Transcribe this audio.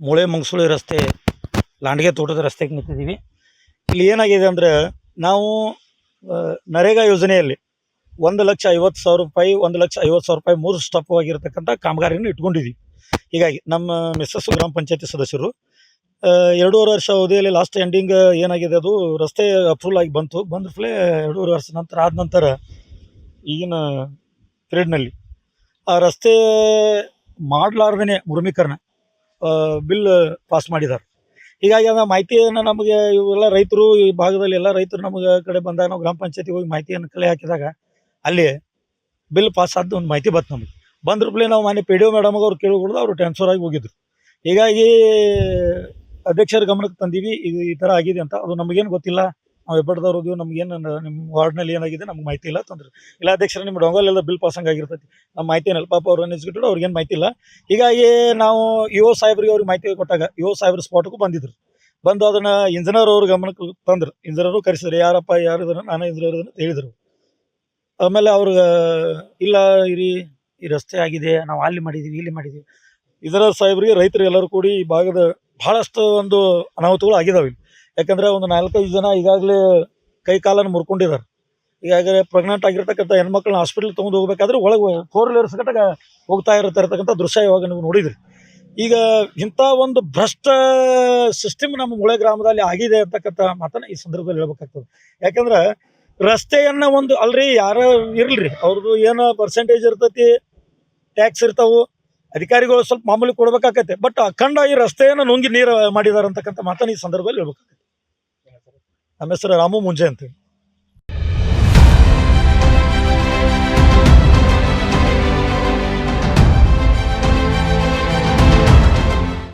ಮೂಳೆ ಮಂಗಸುಳಿ ರಸ್ತೆ ಲಾಂಡ್ಗೆ ತೋಟದ ರಸ್ತೆಗೆ ನಿಂತಿದ್ದೀವಿ. ಇಲ್ಲಿ ಏನಾಗಿದೆ ಅಂದರೆ ನಾವು ನರೇಗಾ ಯೋಜನೆಯಲ್ಲಿ 1,50,000 ರೂಪಾಯಿ 1,50,000 ರೂಪಾಯಿ 3 ಸ್ಟಾಪ್ ಆಗಿರ್ತಕ್ಕಂಥ ಕಾಮಗಾರಿಯನ್ನು ಇಟ್ಕೊಂಡಿದ್ದೀವಿ. ಹೀಗಾಗಿ ನಮ್ಮ ಮಿಸ್ಸಸ್ ಗ್ರಾಮ ಪಂಚಾಯತಿ ಸದಸ್ಯರು 2.5 ವರ್ಷ ಅವಧಿಯಲ್ಲಿ ಲಾಸ್ಟ್ ಎಂಡಿಂಗ್ ಏನಾಗಿದೆ, ಅದು ರಸ್ತೆ ಅಪ್ರೂವಲ್ ಆಗಿ ಬಂದ ಫಲೇ 2.5 ವರ್ಷ ನಂತರ ಆದ ನಂತರ ಈಗಿನ ಪಿರಿಯಡ್ನಲ್ಲಿ ಆ ರಸ್ತೆ ಮಾಡಲಾರ್ದೇ ಮುರ್ಮೀಕರಣ ಬಿಲ್ ಪಾಸ್ ಮಾಡಿದ್ದಾರೆ. ಹೀಗಾಗಿ ಅದರ ಮಾಹಿತಿಯನ್ನು ನಮಗೆ ಇವೆಲ್ಲ ರೈತರು, ಈ ಭಾಗದಲ್ಲಿ ಎಲ್ಲ ರೈತರು ನಮಗೆ ಕಡೆ ಬಂದಾಗ ನಾವು ಗ್ರಾಮ ಪಂಚಾಯತಿಗೆ ಹೋಗಿ ಮಾಹಿತಿಯನ್ನು ಕಲೆ ಹಾಕಿದಾಗ ಅಲ್ಲಿ ಬಿಲ್ ಪಾಸ್ ಆದ ಒಂದು ಮಾಹಿತಿ ಬಂತು. ನಮಗೆ ಬಂದ್ರಪ್ಲೆ ನಾವು ಮಾನ್ಯ ಪಿ ಡಿ ಒ ಮೇಡಮ್ಗೆ ಅವ್ರು ಕೇಳಿಕೊಡ್ದು ಅವರು ಟ್ರಾನ್ಸ್ಫರ್ ಆಗಿ ಹೋಗಿದ್ರು. ಹೀಗಾಗಿ ಅಧ್ಯಕ್ಷರ ಗಮನಕ್ಕೆ ತಂದೀವಿ, ಇದು ಈ ಥರ ಆಗಿದೆ ಅಂತ. ಅದು ನಮಗೇನು ಗೊತ್ತಿಲ್ಲ, ನಾವು ಹೆಬ್ಬಾಳದವ್ರು ಹೋದ್ವಿ, ನಮಗೇನು ನಿಮ್ಮ ವಾರ್ಡ್ನಲ್ಲಿ ಏನಾಗಿದೆ ನಮ್ಗೆ ಮಾಹಿತಿ ಇಲ್ಲ ತಂದ್ರೆ, ಇಲ್ಲ ಅಧ್ಯಕ್ಷರ ನಿಮ್ಮ ಡೊಂಗಲೆಲ್ಲ ಬಿಲ್ ಪಾಸಂಗೆ ಆಗಿರ್ತೈತಿ, ನಮ್ಮ ಮಾಹಿತಿ ಏನಲ್ಲ ಪಾಪ ಅವ್ರು ಎಕ್ಸಿಕ್ಯೂಟಿವ್ ಅವ್ರಿಗೇನು ಮಾಹಿತಿ ಇಲ್ಲ. ಹೀಗಾಗಿ ನಾವು ಇ ಒ ಸಾಹೇಬ್ರಿಗೆ ಅವ್ರಿಗೆ ಮಾಹಿತಿ ಕೊಟ್ಟಾಗ ಇ ಒ ಸಾಹೇಬ್ರ ಸ್ಪಾಟ್ಗೂ ಬಂದಿದ್ರು. ಬಂದು ಅದನ್ನು ಇಂಜಿನಿಯರ್ ಅವ್ರ ಗಮನಕ್ಕೆ ತಂದ್ರು. ಇಂಜಿನಿಯರು ಕರೆಸಿದ್ರು, ಯಾರಪ್ಪ ಯಾರು ಇದನ್ನು, ನಾನು ಇಂಜಿನಿಯರ್ ಅಂತ ಹೇಳಿದರು. ಆಮೇಲೆ ಅವ್ರಿಗೆ ಇಲ್ಲ ಈ ರಸ್ತೆ ಆಗಿದೆ, ನಾವು ಅಲ್ಲಿ ಮಾಡಿದ್ದೀವಿ ಇಲ್ಲಿ ಮಾಡಿದ್ದೀವಿ. ಇದರ ಸಾಹೇಬ್ರಿಗೆ ರೈತರು ಎಲ್ಲರೂ ಕೂಡಿ ಈ ಭಾಗದ ಭಾಳಷ್ಟು ಒಂದು ಅನಾಹುತಗಳು ಆಗಿದಾವೆ ಇಲ್ಲಿ. ಯಾಕಂದರೆ ಒಂದು 4-5 ಜನ ಈಗಾಗಲೇ ಕೈ ಕಾಲನ್ನು ಮುರ್ಕೊಂಡಿದ್ದಾರೆ. ಈಗಾಗಲೇ ಪ್ರೆಗ್ನೆಂಟ್ ಆಗಿರ್ತಕ್ಕಂಥ ಹೆಣ್ಮಕ್ಳನ್ನ ಹಾಸ್ಪಿಟ್ಲಿಗೆ ತೊಗೊಂಡು ಹೋಗ್ಬೇಕಾದ್ರೆ ಒಳಗೆ 4 ವೀಲರ್ಸ್ ಗಟ್ಟ ಹೋಗ್ತಾ ಇರತಕ್ಕಂಥ ದೃಶ್ಯ ಇವಾಗ ನೀವು ನೋಡಿದ್ರಿ. ಈಗ ಇಂಥ ಒಂದು ಭ್ರಷ್ಟ ಸಿಸ್ಟಮ್ ನಮ್ಮ ಮುಳೆ ಗ್ರಾಮದಲ್ಲಿ ಆಗಿದೆ ಅಂತಕ್ಕಂಥ ಮಾತನ್ನು ಈ ಸಂದರ್ಭದಲ್ಲಿ ಹೇಳ್ಬೇಕಾಗ್ತದೆ. ಯಾಕಂದ್ರೆ ರಸ್ತೆಯನ್ನು ಒಂದು ಅಲ್ರಿ ಯಾರೋ ಇರಲ್ರಿ, ಅವ್ರದ್ದು ಏನೋ ಪರ್ಸೆಂಟೇಜ್ ಇರ್ತೈತಿ, ಟ್ಯಾಕ್ಸ್ ಇರ್ತಾವೆ, ಅಧಿಕಾರಿಗಳು ಸ್ವಲ್ಪ ಮಾಮೂಲಿ ಕೊಡ್ಬೇಕಾಗತ್ತೆ. ಬಟ್ ಅಖಂಡ ಈ ರಸ್ತೆಯನ್ನು ನುಂಗಿ ನೀರು ಮಾಡಿದ್ದಾರೆ ಅಂತಕ್ಕಂಥ ಮಾತನ್ನು ಈ ಸಂದರ್ಭದಲ್ಲಿ ಹೇಳ್ಬೇಕಾಗತ್ತೆ. ನಮ್ಮ ಹೆಸರು ರಾಮು ಮುಂಜೆ ಅಂತೇಳಿ.